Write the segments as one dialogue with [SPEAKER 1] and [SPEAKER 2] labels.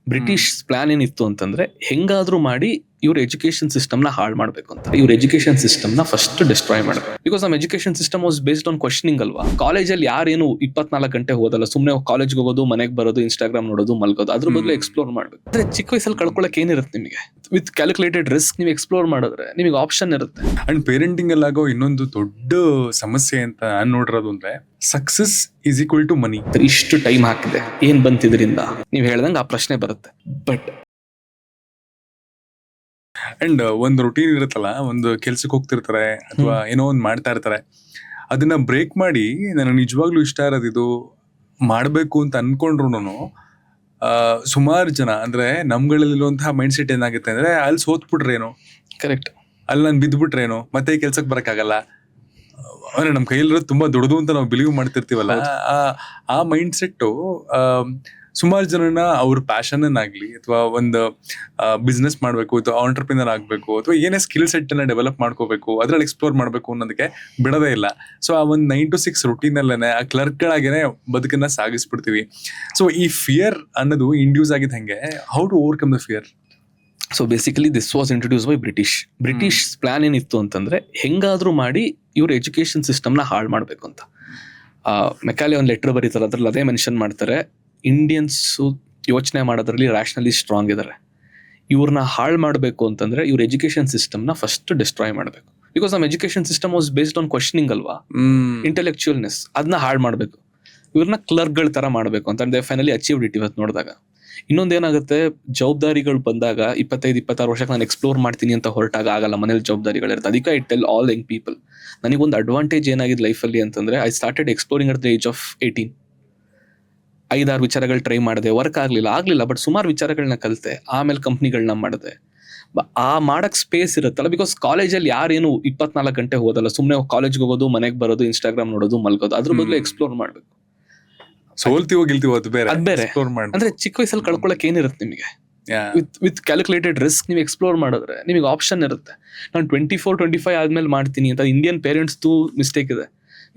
[SPEAKER 1] British plan ಏನಿತ್ತು ಅಂತಂದ್ರೆ ಹೆಂಗಾದ್ರೂ ಮಾಡಿ ಇವ್ರ ಎಜುಕೇಶನ್ ಸಿಸ್ಟಮ್ ನ ಹಾಳು ಮಾಡ್ಬೇಕು ಅಂತ. ಇವ್ರ ಎಜುಕೇಶನ್ ಸಿಸ್ಟಮ್ ನ ಫಸ್ಟ್ ಡಿಸ್ಟ್ರಾಯ್ ಮಾಡಬೇಕು. ಬಿಕಾಸ್ ನಮ್ಮ education system was based on questioning ಅಲ್ವಾ. ಕಾಲೇಜಲ್ಲಿ ಯಾರೇನು 24 ಗಂಟೆ ಹೋದಲ್ಲ, ಸುಮ್ಮನೆ ಕಾಲೇಜ್ಗೆ ಹೋಗೋದು, ಮನೆಗೆ ಬರೋದು, ಇನ್ಸ್ಟಾಗ್ರಾಮ್ ನೋಡೋದು, ಮಲ್ಗೋದು. ಅದ್ರ ಬದಲು ಎಕ್ಸ್ಪ್ಲೋರ್ ಮಾಡ್ಬೇಕು. ಅಂದ್ರೆ ಚಿಕ್ಕ ವಯಸ್ಸಲ್ಲಿ ಕಳ್ಕೊಳಕ್ ಏನಿರುತ್ತೆ ನಿಮಗೆ, ವಿತ್ ಕ್ಯಾಲ್ಕುಲೇಟೆಡ್ ರಿಸ್ಕ್ ನೀವು ಎಕ್ಸ್ಪ್ಲೋರ್ ಮಾಡಿದ್ರೆ ನಿಮಗೆ ಆಪ್ಷನ್ ಇರುತ್ತೆ.
[SPEAKER 2] ಅಂಡ್ ಪೇರೆಂಟಿಂಗ್ ಅಲ್ಲಾಗೋ ಇನ್ನೊಂದು ದೊಡ್ಡ ಸಮಸ್ಯೆ ಅಂತ ನಾನ್ ನೋಡಿರೋದು ಅಂದ್ರೆ ಸಕ್ಸಸ್ ಈಸ್ ಈಕ್ವಲ್ ಟು ಮನಿ.
[SPEAKER 1] ಇಷ್ಟು ಟೈಮ್ ಹಾಕಿದೆ, ಏನ್ ಬಂತಿದ್ರಿಂದ ನೀವ್ ಹೇಳ್ದಂಗೆ ಆ ಪ್ರಶ್ನೆ ಬರುತ್ತೆ. ಬಟ್
[SPEAKER 2] ಅಂಡ್ ಒಂದು ರೊಟೀನ್ ಇರುತ್ತಲ್ಲ, ಒಂದು ಕೆಲ್ಸಕ್ಕೆ ಹೋಗ್ತಿರ್ತಾರೆ ಅಥವಾ ಏನೋ ಒಂದು ಮಾಡ್ತಾ ಇರ್ತಾರೆ, ಅದನ್ನ ಬ್ರೇಕ್ ಮಾಡಿ ನನಗೆ ನಿಜವಾಗ್ಲೂ ಇಷ್ಟ ಇರೋದು ಇದು ಮಾಡ್ಬೇಕು ಅಂತ ಅನ್ಕೊಂಡ್ರು ಸುಮಾರು ಜನ ಅಂದ್ರೆ ನಮ್ಗಳಲ್ಲಿರುವಂತಹ ಮೈಂಡ್ ಸೆಟ್ ಏನಾಗುತ್ತೆ ಅಂದ್ರೆ ಅಲ್ಲಿ ಸೋತ್ಬಿಟ್ರೇನೋ,
[SPEAKER 1] ಕರೆಕ್ಟ್,
[SPEAKER 2] ಅಲ್ಲಿ ನಾನು ಬಿದ್ದ್ಬಿಟ್ರೇನೋ, ಮತ್ತೆ ಕೆಲ್ಸಕ್ಕೆ ಬರಕ್ಕಾಗಲ್ಲ, ಅಂದ್ರೆ ನಮ್ ಕೈಲಿರೋದು ತುಂಬಾ ದೊಡ್ಡದು ಅಂತ ನಾವು ಬಿಲೀವ್ ಮಾಡ್ತಿರ್ತೀವಲ್ಲ, ಆ ಮೈಂಡ್ ಸೆಟ್ ಸುಮಾರು ಜನನ ಅವ್ರ ಪ್ಯಾಷನ್ ಆಗ್ಲಿ ಅಥವಾ ಒಂದು ಬಿಸ್ನೆಸ್ ಮಾಡ್ಬೇಕು ಅಥವಾ ಆಂಟರ್ಪ್ರಿನರ್ ಆಗ್ಬೇಕು ಅಥವಾ ಏನೇ ಸ್ಕಿಲ್ ಸೆಟ್ ಅನ್ನ ಡೆವಲಪ್ ಮಾಡ್ಕೋಬೇಕು, ಅದ್ರಲ್ಲಿ ಎಕ್ಸ್ಪ್ಲೋರ್ ಮಾಡ್ಬೇಕು ಅನ್ನೋದಕ್ಕೆ ಬಿಡೋದೇ ಇಲ್ಲ. ಸೊ ಆ ಒಂದು 9 to 6 ರೂಟೀನ್ ಅಲ್ಲೇನೆ ಆ ಕ್ಲರ್ಕ್ಗಳಾಗೇನೆ ಬದುಕನ್ನ ಸಾಗಿಸ್ಬಿಡ್ತೀವಿ. ಸೊ ಈ ಫಿಯರ್ ಅನ್ನೋದು ಇಂಡ್ಯೂಸ್ ಆಗಿದ್ ಹೆಂಗೆ, how to overcome the fear?
[SPEAKER 1] So basically this was introduce by British plan ಏನಿತ್ತು ಅಂತಂದ್ರೆ ಹೆಂಗಾದ್ರೂ ಮಾಡಿ ಇವ್ರ ಎಜುಕೇಶನ್ ಸಿಸ್ಟಮ್ ನ ಹಾಳು ಮಾಡ್ಬೇಕು ಅಂತ. ಮೆಕಾಲೆ ಒಂದು ಲೆಟರ್ ಬರೀತಾರೆ, ಅದ್ರಲ್ಲಿ ಅದೇ ಮೆನ್ಷನ್ ಮಾಡ್ತಾರೆ, ಇಂಡಿಯನ್ಸ್ ಯೋಚನೆ ಮಾಡೋದ್ರಲ್ಲಿ ರ್ಯಾಷನಲಿ ಸ್ಟ್ರಾಂಗ್ ಇದ್ದಾರೆ, ಇವ್ರನ್ನ ಹಾಳು ಮಾಡಬೇಕು ಅಂತಂದ್ರೆ ಇವ್ರ ಎಜುಕೇಶನ್ ಸಿಸ್ಟಮ್ ನ ಫಸ್ಟ್ ಡಿಸ್ಟ್ರಾಯ್ ಮಾಡಬೇಕು. ಬಿಕಾಸ್ ನಮ್ಮ education system was based on questioning ಅಲ್ವಾ, ಇಂಟೆಲೆಕ್ಚುಯಲ್ನೆಸ್, ಅದನ್ನ ಹಾಳು ಮಾಡಬೇಕು, ಇವ್ರನ್ನ ಕ್ಲರ್ಕ್ಗಳ ತರ ಮಾಡಬೇಕು ಅಂತ. They finally achieved it. ಇವತ್ತು ನೋಡಿದಾಗ ಇನ್ನೊಂದೇನಾಗುತ್ತೆ, ಜವಾಬ್ದಾರಿಗಳು ಬಂದಾಗ 25-26 ವರ್ಷಕ್ಕೆ ನಾನು ಎಕ್ಸ್ಪ್ಲೋರ್ ಮಾಡ್ತೀನಿ ಅಂತ ಹೊರಟಾಗ ಆಗಲ್ಲ, ಮನೇಲಿ ಜವಾಬ್ದಾರಿಗಳಿರುತ್ತೆ. ಅದಕ್ಕೆ I tell all Young people, ನನಗೊಂದು ಅಡ್ವಾಂಟೇಜ್ ಏನಾಗಿದೆ ಲೈಫಲ್ಲಿ ಅಂತಂದ್ರೆ I started exploring at the age of 18. 5-6 ವಿಚಾರಗಳು ಟ್ರೈ ಮಾಡಿದೆ, ವರ್ಕ್ ಆಗ್ಲಿಲ್ಲ, ಬಟ್ ಸುಮಾರು ವಿಚಾರಗಳನ್ನ ಕಲಿತೆ, ಆಮೇಲೆ ಕಂಪ್ನಿಗಳನ್ನ ಮಾಡಿದೆ. ಆ ಮಾಡಕ್ ಸ್ಪೇಸ್ ಇರುತ್ತಲ್ಲ, ಬಿಕಾಸ್ ಕಾಲೇಜಲ್ಲಿ ಯಾರೇನು 24 ಗಂಟೆ ಹೋದಲ್ಲ, ಸುಮ್ಮನೆ ಕಾಲೇಜ್ಗೆ ಹೋಗೋದು, ಮನೆಗೆ ಬರೋದು, ಇನ್ಸ್ಟಾಗ್ರಾಮ್ ನೋಡೋದು, ಮಲ್ಗೋದು. ಅದ್ರ ಬದಲು ಎಕ್ಸ್ಪ್ಲೋರ್ ಮಾಡ್ಬೇಕು.
[SPEAKER 2] ಸೋಲ್ತೀವೋ ಗೆಲ್ತೀವೋ ಅದು ಬೇರೆ.
[SPEAKER 1] ಅಂದ್ರೆ ಚಿಕ್ಕ ವಯಸ್ಸಲ್ಲಿ ಕಳ್ಕೊಳಕ್ ಏನಿರುತ್ತೆ ನಿಮಗೆ, ವಿತ್ ಕ್ಯಾಲ್ಕುಲೇಟೆಡ್ ರಿಸ್ಕ್ ನೀವು ಎಕ್ಸ್ಪ್ಲೋರ್ ಮಾಡಿದ್ರೆ ನಿಮಗೆ ಆಪ್ಷನ್ ಇರುತ್ತೆ. ನಾನು 24-25 ಆದ್ಮೇಲೆ ಮಾಡ್ತೀನಿ ಅಂತ. ಇಂಡಿಯನ್ ಪೇರೆಂಟ್ಸ್ ಮಿಸ್ಟೇಕ್ ಇದೆ,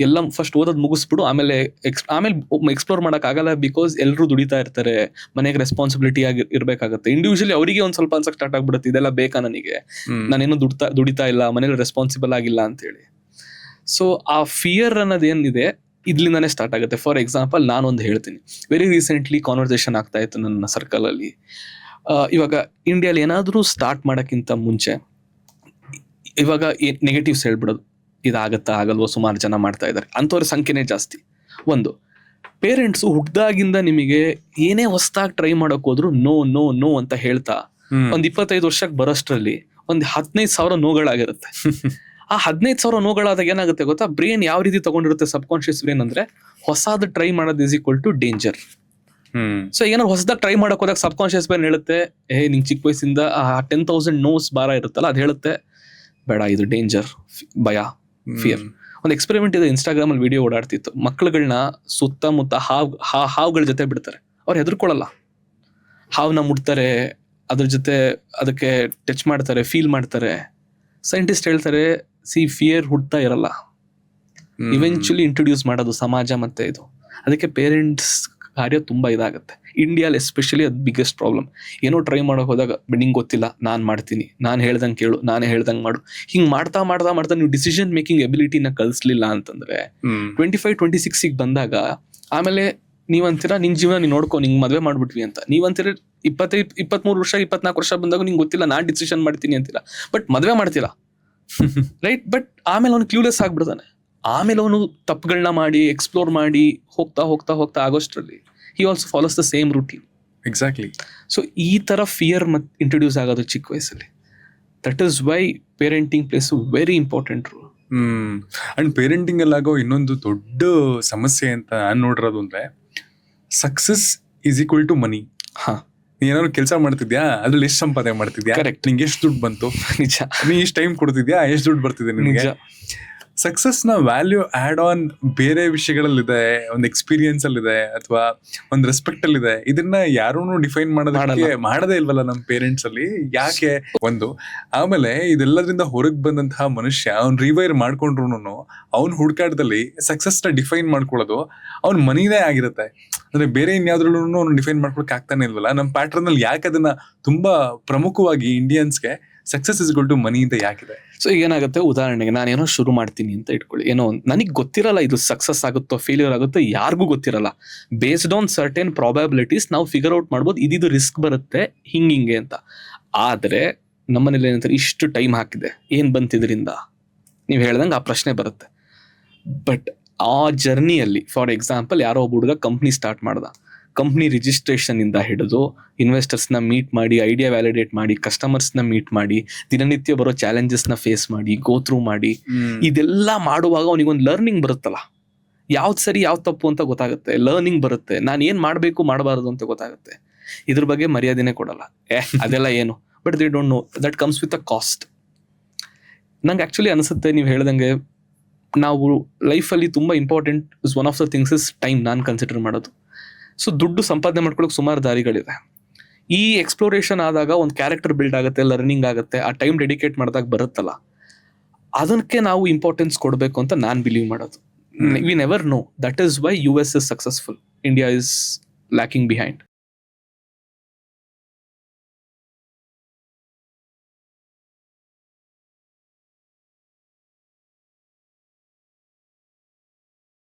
[SPEAKER 1] ಎಲ್ಲ ಫಸ್ಟ್ ಓದೋದು ಮುಗಿಸ್ಬಿಡು, ಆಮೇಲೆ ಎಕ್ಸ್ಪ್ಲೋರ್ ಮಾಡಕ್ ಆಗಲ್ಲ. ಬಿಕಾಸ್ ಎಲ್ಲರೂ ದುಡಿತಾ ಇರ್ತಾರೆ, ಮನೆಗೆ ರೆಸ್ಪಾನ್ಸಿಬಿಲಿಟಿ ಆಗಿ ಇರ್ಬೇಕಾಗುತ್ತೆ. ಇಂಡಿವಿಜುವಲಿ ಅವರಿಗೆ ಒಂದ್ ಸ್ವಲ್ಪ ಅನ್ಸಕ್ ಸ್ಟಾರ್ಟ್ ಆಗ್ಬಿಡುತ್ತೆ, ಇದೆಲ್ಲ ಬೇಕಾ ನನಗೆ, ನಾನೇನು ದುಡಿತಾ ಇಲ್ಲ, ಮನೇಲಿ ರೆಸ್ಪಾನ್ಸಿಬಲ್ ಆಗಿಲ್ಲ ಅಂತ ಹೇಳಿ. ಸೊ ಆ ಫಿಯರ್ ಅನ್ನೋದೇನಿದೆ ಇದ್ರಿಂದಾನೇ ಸ್ಟಾರ್ಟ್ ಆಗುತ್ತೆ. ಫಾರ್ ಎಕ್ಸಾಂಪಲ್ ನಾನೊಂದು ಹೇಳ್ತೀನಿ, ವೆರಿ ರೀಸೆಂಟ್ಲಿ ಕಾನ್ವರ್ಸೇಷನ್ ಆಗ್ತಾ ಇತ್ತು ನನ್ನ ಸರ್ಕಲ್ ಅಲ್ಲಿ. ಇವಾಗ ಇಂಡಿಯಾಲಿ ಏನಾದ್ರೂ ಸ್ಟಾರ್ಟ್ ಮಾಡೋಕ್ಕಿಂತ ಮುಂಚೆ ಇವಾಗ ನೆಗೆಟಿವ್ಸ್ ಹೇಳ್ಬಿಡೋದು, ಇದಾಗತ್ತಾ ಆಗಲ್ವೋ, ಸುಮಾರು ಜನ ಮಾಡ್ತಾ ಇದ್ದಾರೆ, ಅಂಥವ್ರ ಸಂಖ್ಯೆನೇ ಜಾಸ್ತಿ. ಒಂದು, ಪೇರೆಂಟ್ಸು ಹುಡ್ದಾಗಿಂದ ನಿಮಗೆ ಏನೇ ಹೊಸದಾಗಿ ಟ್ರೈ ಮಾಡೋಕ್ ಹೋದ್ರು ನೋ ನೋ ನೋ ಅಂತ ಹೇಳ್ತಾ ಒಂದ್ 25 ವರ್ಷಕ್ಕೆ ಬರೋಷ್ಟ್ರಲ್ಲಿ ಒಂದ್ 15,000 ನೋಗಳಾಗಿರುತ್ತೆ. ಆ 15,000 ನೋಗಳಾದಾಗ ಏನಾಗುತ್ತೆ ಗೊತ್ತಾ, ಬ್ರೇನ್ ಯಾವ ರೀತಿ ತಗೊಂಡಿರುತ್ತೆ, ಸಬ್ ಕಾನ್ಶಿಯಸ್ ಬ್ರೇನ್ ಅಂದ್ರೆ ಹೊಸದು ಟ್ರೈ ಮಾಡೋದು is equal to danger. So ಏನಾದ್ರು ಹೊಸದಾಗಿ ಟ್ರೈ ಮಾಡಕ್ ಹೋದಾಗ ಸಬ್ ಕಾನ್ಶಿಯಸ್ ಬ್ರೇನ್ ಹೇಳುತ್ತೆ, ನಿಂಗೆ ಚಿಕ್ಕ ವಯಸ್ಸಿಂದ 10,000 ನೋಸ್ ಭಾರ ಇರುತ್ತಲ್ಲ, ಅದು ಹೇಳುತ್ತೆ ಬೇಡ, ಇದು ಡೇಂಜರ್, ಭಯ, ಫಿಯರ್. ಒಂದು ಎಕ್ಸ್ಪೆರಿಮೆಂಟ್ ಇದೆ, ಇನ್ಸ್ಟಾಗ್ರಾಮ್ ಅಲ್ಲಿ ವಿಡಿಯೋ ಓಡಾಡ್ತಿತ್ತು. ಮಕ್ಳುಗಳನ್ನ ಸುತ್ತಮುತ್ತ ಹಾವುಗಳ ಜೊತೆ ಬಿಡ್ತಾರೆ, ಅವ್ರು ಹೆದರ್ಕೊಳ್ಳಲ್ಲ. ಹಾವ್ನ ಮುಟ್ತಾರೆ, ಅದ್ರ ಜೊತೆ ಅದಕ್ಕೆ ಟಚ್ ಮಾಡ್ತಾರೆ, ಫೀಲ್ ಮಾಡ್ತಾರೆ. ಸೈಂಟಿಸ್ಟ್ ಹೇಳ್ತಾರೆ, ಫಿಯರ್ ಹುಡ್ತಾ ಇರಲ್ಲ, ಇವೆಂಚುಲಿ ಇಂಟ್ರೊಡ್ಯೂಸ್ ಮಾಡೋದು ಸಮಾಜ ಮತ್ತೆ ಇದು. ಅದಕ್ಕೆ ಪೇರೆಂಟ್ಸ್ ಕಾರ್ಯ ತುಂಬಾ ಇದಾಗುತ್ತೆ. ಇಂಡಿಯಾಲ್ ಎಸ್ಪೆಷಲಿ ಅದು ಬಿಗ್ಗೆಸ್ಟ್ ಪ್ರಾಬ್ಲಮ್. ಏನೋ ಟ್ರೈ ಮಾಡೋಕೆ ಹೋದಾಗ ನಿಂಗೆ ಗೊತ್ತಿಲ್ಲ, ನಾನ್ ಮಾಡ್ತೀನಿ, ನಾನು ಹೇಳ್ದಂಗೆ ಕೇಳು, ನಾನೇ ಹೇಳ್ದಂಗೆ ಮಾಡು, ಹಿಂಗ್ ಮಾಡ್ತಾ ನೀವು ಡಿಸಿಷನ್ ಮೇಕಿಂಗ್ ಎಬಿಲಿಟಿನ ಕಲಿಸ್ಲಿಲ್ಲ ಅಂತಂದ್ರೆ 25-26 ಬಂದಾಗ ಆಮೇಲೆ ನೀವಂತೀರಾ ನಿನ್ ಜೀವನ ನೀನ್ ನೋಡ್ಕೊ, ನಿಂಗೆ ಮದ್ವೆ ಮಾಡ್ಬಿಟ್ವಿ ಅಂತ. ನೀವಂತೀರ 23 ವರ್ಷ 24 ವರ್ಷ ಬಂದಾಗ ನಿಂಗೆ ಗೊತ್ತಿಲ್ಲ, ನಾನ್ ಡಿಸಿಷನ್ ಮಾಡ್ತೀನಿ ಅಂತೀರಾ, ಬಟ್ ಮದ್ವೆ ಮಾಡ್ತೀರಾ, ರೈಟ್? ಬಟ್ ಆಮೇಲೆ ಅವನು ಕ್ಲೂಲೆಸ್ ಆಗ್ಬಿಡ್ತಾನೆ. ಆಮೇಲೆ ಅವನು ತಪ್ಪುಗಳನ್ನ ಮಾಡಿ ಎಕ್ಸ್ಪ್ಲೋರ್ ಮಾಡಿ ಹೋಗ್ತಾ ಆಗೋಷ್ಟರಲ್ಲಿ he also follows the same routine.
[SPEAKER 2] Exactly.
[SPEAKER 1] So ಈ ತರ ಫಿಯರ್ ಇಂಟ್ರೊಡ್ಯೂಸ್ ಆಗೋದು ಚಿಕ್ಕ ವಯಸ್ಸಲ್ಲಿ. That is why parenting plays a very important role.
[SPEAKER 2] And parenting ಅಲ್ಲಾಗೋ ಇನ್ನೊಂದು ದೊಡ್ಡ ಸಮಸ್ಯೆ ಅಂತ ನಾನು ನೋಡಿರೋದು ಅಂದ್ರೆ success is equal to money. ನೀ ಏನಾದ್ರು ಕೆಲಸ ಮಾಡ್ತಿದ್ಯಾ, ಅದ್ರಲ್ಲಿ ಎಷ್ಟು ಸಂಪಾದನೆ ಮಾಡ್ತಿದ್ಯಾ, ನಿಂಗೆ ಎಷ್ಟು ದುಡ್ಡು ಬಂತು,
[SPEAKER 1] ನಿಜ,
[SPEAKER 2] ನೀ ಎಷ್ಟು ಟೈಮ್ ಕೊಡ್ತಿದ್ಯಾ, ಎಷ್ಟು ದುಡ್ಡು ಬರ್ತಿದೆ ನಿನಗೆ, ಸಕ್ಸಸ್ ನ ವ್ಯಾಲ್ಯೂ ಆಡ್ ಆನ್ ಬೇರೆ ವಿಷಯಗಳಲ್ಲಿದೆ, ಒಂದು ಎಕ್ಸ್ಪೀರಿಯನ್ಸ್ ಅಲ್ಲಿದೆ ಅಥವಾ ಒಂದು ರೆಸ್ಪೆಕ್ಟ್ ಅಲ್ಲಿದೆ. ಇದನ್ನ ಯಾರೂ ಡಿಫೈನ್ ಮಾಡೋದಕ್ಕೆ ಮಾಡದೇ ಇಲ್ವಲ್ಲ ನಮ್ಮ ಪೇರೆಂಟ್ಸ್ ಅಲ್ಲಿ, ಯಾಕೆ? ಒಂದು ಆಮೇಲೆ ಇದೆಲ್ಲದ್ರಿಂದ ಹೊರಗೆ ಬಂದಂತಹ ಮನುಷ್ಯ ಅವ್ನ್ ರಿವೈರ್ ಮಾಡ್ಕೊಂಡ್ರು ಅವ್ನ ಹುಡುಕಾಟದಲ್ಲಿ ಸಕ್ಸಸ್ ನ ಡಿಫೈನ್ ಮಾಡ್ಕೊಳ್ಳೋದು ಅವ್ನ್ ಮನಿನೇ ಆಗಿರುತ್ತೆ. ಅಂದ್ರೆ ಬೇರೆ ಇನ್ಯಾವ್ದ್ರಲ್ಲೂ ಅವ್ನು ಡಿಫೈನ್ ಮಾಡ್ಕೊಳಕ್ ಆಗ್ತಾನೆ ಇಲ್ವಲ್ಲ. ನಮ್ಮ ಪ್ಯಾಟ್ರನ್ ಅಲ್ಲಿ ಯಾಕೆ ಅದನ್ನ ತುಂಬಾ ಪ್ರಮುಖವಾಗಿ ಇಂಡಿಯನ್ಸ್ಗೆ ಸಕ್ಸಸ್ ಇಸ್ ಗುಲ್ ಟು ಮನಿ ಅಂತ ಯಾಕಿದೆ?
[SPEAKER 1] ಸೊ ಈಗ ಏನಾಗುತ್ತೆ, ಉದಾಹರಣೆಗೆ ನಾನೇನೋ ಶುರು ಮಾಡ್ತೀನಿ ಅಂತ ಇಟ್ಕೊಳ್ಳಿ, ಏನೋ ನನಗೆ ಗೊತ್ತಿರಲ್ಲ ಇದು ಸಕ್ಸಸ್ ಆಗುತ್ತೋ ಫೇಲ್ಯೂರ್ ಆಗುತ್ತೋ, ಯಾರಿಗೂ ಗೊತ್ತಿರಲ್ಲ. ಬೇಸ್ಡ್ ಆನ್ ಸರ್ಟೆನ್ ಪ್ರಾಬಬಿಲಿಟೀಸ್ ನಾವು ಫಿಗರ್ ಔಟ್ ಮಾಡ್ಬೋದು, ಇದು ರಿಸ್ಕ್ ಬರುತ್ತೆ ಹಿಂಗೆ ಅಂತ. ಆದರೆ ನಮ್ಮನೇಲಿ ಏನಂತಾರೆ, ಇಷ್ಟು ಟೈಮ್ ಹಾಕಿದೆ ಏನು ಬಂತಿದ್ರಿಂದ, ನೀವು ಹೇಳ್ದಂಗೆ ಆ ಪ್ರಶ್ನೆ ಬರುತ್ತೆ. ಬಟ್ ಆ ಜರ್ನಿಯಲ್ಲಿ ಫಾರ್ ಎಕ್ಸಾಂಪಲ್ ಯಾರೋ ಒಬ್ಬ ಹುಡುಗ ಕಂಪ್ನಿ ಸ್ಟಾರ್ಟ್ ಮಾಡ್ದ, ಕಂಪ್ನಿ ರಿಜಿಸ್ಟ್ರೇಷನ್ ಇಂದ ಹಿಡಿದು ಇನ್ವೆಸ್ಟರ್ಸ್ನ ಮೀಟ್ ಮಾಡಿ, ಐಡಿಯಾ ವ್ಯಾಲಿಡೇಟ್ ಮಾಡಿ, ಕಸ್ಟಮರ್ಸ್ನ ಮೀಟ್ ಮಾಡಿ, ದಿನನಿತ್ಯ ಬರೋ ಚಾಲೆಂಜಸ್ನ ಫೇಸ್ ಮಾಡಿ, ಗೋ ಥ್ರೂ ಮಾಡಿ, ಇದೆಲ್ಲ ಮಾಡುವಾಗ ಅವನಿಗೊಂದು ಲರ್ನಿಂಗ್ ಬರುತ್ತಲ್ಲ, ಯಾವ್ದು ಸರಿ ಯಾವ್ದು ತಪ್ಪು ಅಂತ ಗೊತ್ತಾಗುತ್ತೆ, ಲರ್ನಿಂಗ್ ಬರುತ್ತೆ, ನಾನು ಏನು ಮಾಡಬೇಕು ಮಾಡಬಾರ್ದು ಅಂತ ಗೊತ್ತಾಗುತ್ತೆ. ಇದ್ರ ಬಗ್ಗೆ ಮರ್ಯಾದೆನೇ ಕೊಡಲ್ಲ, ಅದೆಲ್ಲ ಏನು. But they don't know that comes with a cost. ನಂಗೆ ಆ್ಯಕ್ಚುಲಿ ಅನಿಸುತ್ತೆ ನೀವು ಹೇಳ್ದಂಗೆ ನಾವು ಲೈಫಲ್ಲಿ ತುಂಬ important is one of the things is time. ನಾನು ಕನ್ಸಿಡರ್ ಮಾಡೋದು. ಸೊ ದುಡ್ಡು ಸಂಪಾದನೆ ಮಾಡ್ಕೊಳ್ಳೋಕೆ ಸುಮಾರು ದಾರಿಗಳಿದೆ. ಈ ಎಕ್ಸ್ಪ್ಲೋರೇಷನ್ ಆದಾಗ ಒಂದು ಕ್ಯಾರೆಕ್ಟರ್ ಬಿಲ್ಡ್ ಆಗುತ್ತೆ, ಲರ್ನಿಂಗ್ ಆಗುತ್ತೆ, ಆ ಟೈಮ್ ಡೆಡಿಕೇಟ್ ಮಾಡಿದಾಗ ಬರುತ್ತಲ್ಲ, ಅದಕ್ಕೆ ನಾವು ಇಂಪಾರ್ಟೆನ್ಸ್ ಕೊಡಬೇಕು ಅಂತ ನಾನು ಬಿಲೀವ್ ಮಾಡೋದು. We never know. That is why US is successful, India is lacking behind.